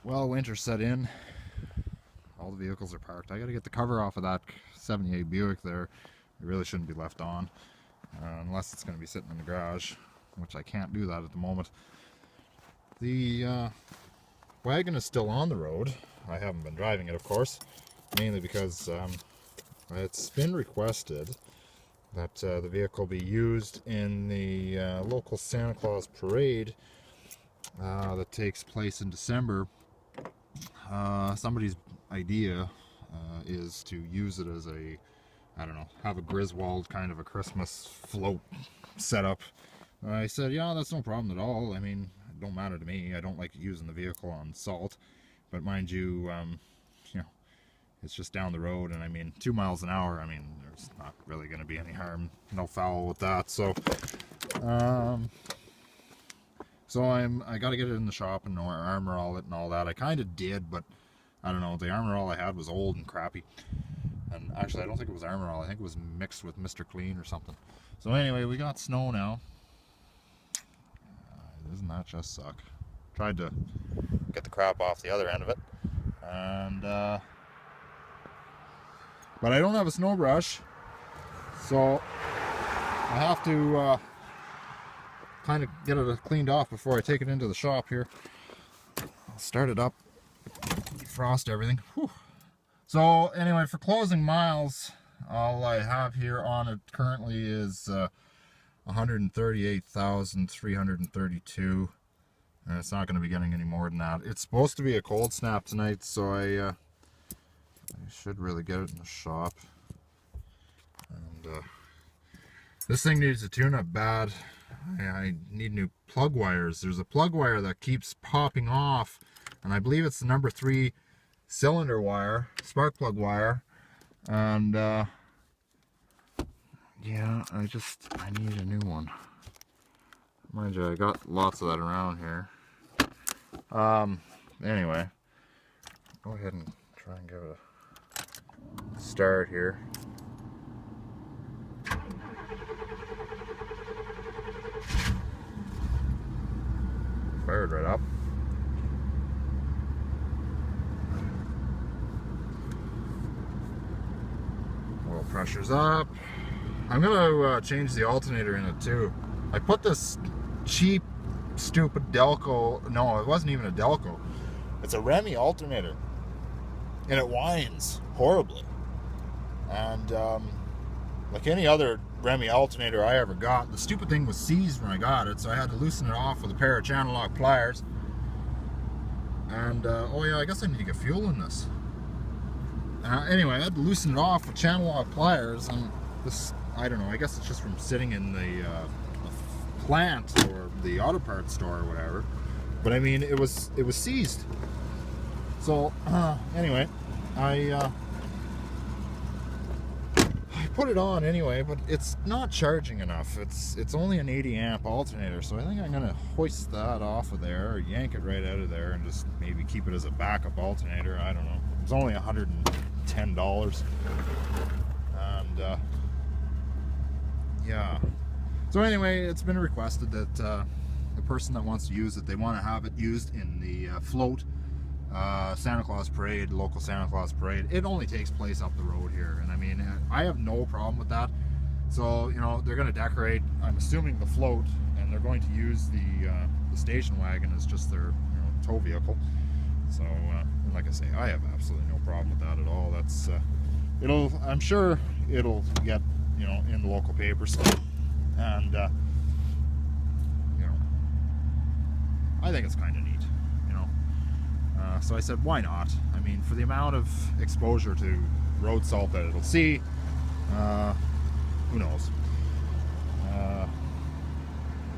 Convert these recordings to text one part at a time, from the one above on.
Well, winter set in. All the vehicles are parked. I gotta get the cover off of that 78 Buick there. It really shouldn't be left on, unless it's gonna be sitting in the garage, which I can't do that at the moment. The wagon is still on the road. I haven't been driving it, of course, mainly because it's been requested that the vehicle be used in the local Santa Claus parade that takes place in December. Somebody's idea is to use it as a, I don't know, have a Griswold kind of a Christmas float setup. I said, yeah, that's no problem at all. I mean, it don't matter to me. I don't like using the vehicle on salt, but mind you, you know, it's just down the road, and I mean, 2 miles an hour. I mean, there's not really going to be any harm, no foul with that. So, I got to get it in the shop and armor all it and all that. I kind of did, but I don't know. The armor all I had was old and crappy. And actually, I don't think it was armor all. I think it was mixed with Mr. Clean or something. So anyway, we got snow now. Doesn't that just suck? Tried to get the crap off the other end of it, and but I don't have a snow brush, so I have to kind of get it cleaned off before I take it into the shop here. I'll start it up, defrost everything. Whew. So anyway, for closing miles, all I have here on it currently is 138,332, and it's not going to be getting any more than that. It's supposed to be a cold snap tonight, so I should really get it in the shop. And this thing needs a tune-up bad. I need new plug wires. There's a plug wire that keeps popping off, and I believe it's the number 3 cylinder wire, spark plug wire, and yeah, I need a new one. Mind you, I got lots of that around here. Anyway, go ahead and try and give it a start here. Fired right up. Oil pressure's up. I'm gonna change the alternator in it too. I put this cheap, stupid Delco. No, it wasn't even a Delco. It's a Remy alternator, and it whines horribly. And like any other Remy alternator I ever got, the stupid thing was seized when I got it, so I had to loosen it off with a pair of channel lock pliers. And oh yeah, I guess I need to get fuel in this. Anyway, I had to loosen it off with channel lock pliers, and this, I don't know, I guess it's just from sitting in the plant or the auto parts store or whatever. But I mean, it was seized. So anyway, I put it on anyway, but it's not charging enough. It's only an 80 amp alternator, so I think I'm gonna hoist that off of there, or yank it right out of there, and just maybe keep it as a backup alternator. I don't know. It's only $110, and yeah. So anyway, it's been requested that the person that wants to use it, they want to have it used in the float Santa Claus parade, local Santa Claus parade. It only takes place up the road here, and I mean, I have no problem with that. So, you know, they're going to decorate, I'm assuming, the float, and they're going to use the station wagon as just their, you know, tow vehicle. So, like I say, I have absolutely no problem with that at all. That's I'm sure it'll get, you know, in the local papers, and you know, I think it's kind of neat, you know. So I said, why not? I mean, for the amount of exposure to road salt that it'll see, who knows?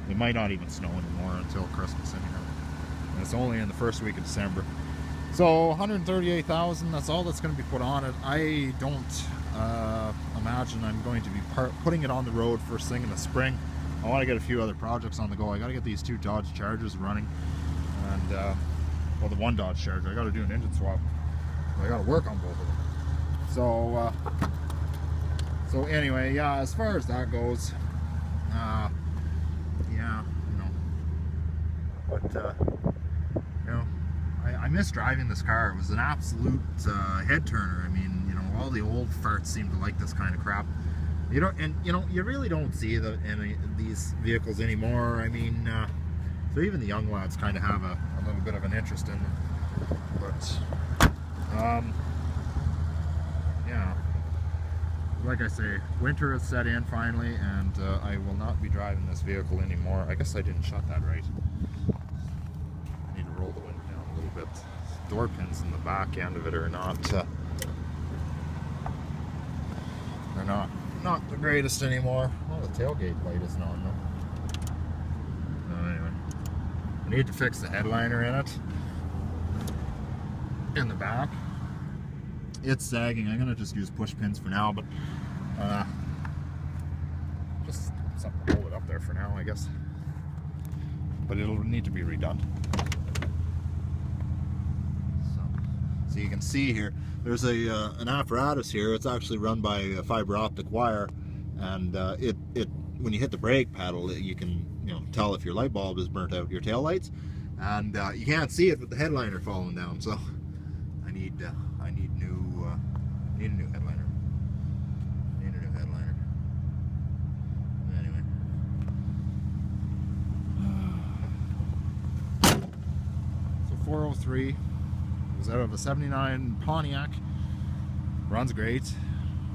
It might not even snow anymore until Christmas anymore, and it's only in the first week of December. So 138,000, that's all that's going to be put on it. I don't imagine I'm going to be putting it on the road first thing in the spring. I want to get a few other projects on the go. I got to get these 2 Dodge Chargers running, and well, the 1 Dodge Charger. I got to do an engine swap. I got to work on both of them. So anyway, yeah, as far as that goes, yeah, you know, but you know, I miss driving this car. It was an absolute head turner. I mean, you know, all the old farts seem to like this kind of crap. You don't, and you know, you really don't see any of these vehicles anymore. I mean, so even the young lads kind of have a little bit of an interest in them. But yeah, like I say, winter has set in finally, and I will not be driving this vehicle anymore. I guess I didn't shut that right. I need to roll the window down a little bit. Door pins in the back end of it are not they're not the greatest anymore. Oh, the tailgate light isn't on though. So anyway, I need to fix the headliner in it, in the back. It's sagging. I'm gonna just use push pins for now, but just something to hold it up there for now, I guess. But it'll need to be redone. So you can see here, there's an apparatus here. It's actually run by a fiber optic wire, and it when you hit the brake pedal, you can tell if your light bulb is burnt out, your tail lights, and you can't see it with the headliner falling down. So I need new need a new headliner. Need a new headliner. Anyway. So 403. Was out of a 79 Pontiac. Runs great.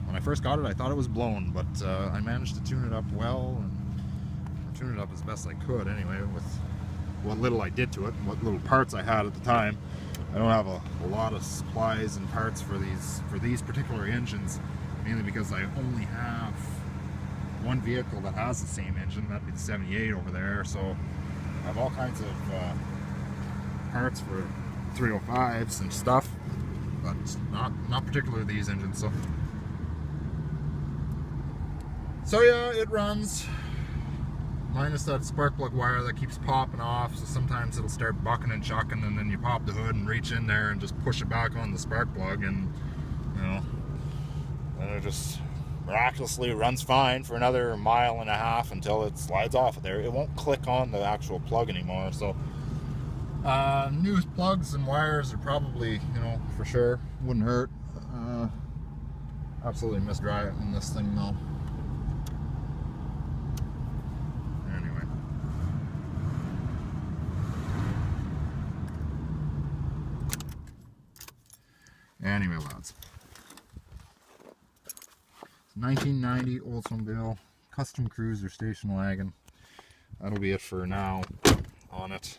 When I first got it, I thought it was blown, but I managed to tune it up well, and tune it up as best I could anyway, with what little I did to it, what little parts I had at the time. I don't have a lot of supplies and parts for these particular engines, mainly because I only have one vehicle that has the same engine. That'd be the 78 over there, so I have all kinds of parts for 305s and stuff, but not particularly these engines. So yeah, it runs, minus that spark plug wire that keeps popping off. So sometimes it'll start bucking and chucking, and then you pop the hood and reach in there and just push it back on the spark plug, and then it just miraculously runs fine for another 1.5 miles until it slides off of there. It won't click on the actual plug anymore. So new plugs and wires are probably, for sure, wouldn't hurt. Absolutely miss driving this thing though. Anyway, lads. 1990 Oldsmobile Custom Cruiser station wagon. That'll be it for now on it.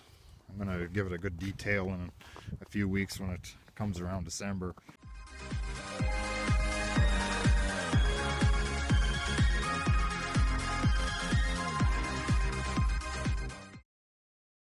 I'm gonna give it a good detail in a few weeks when it comes around December.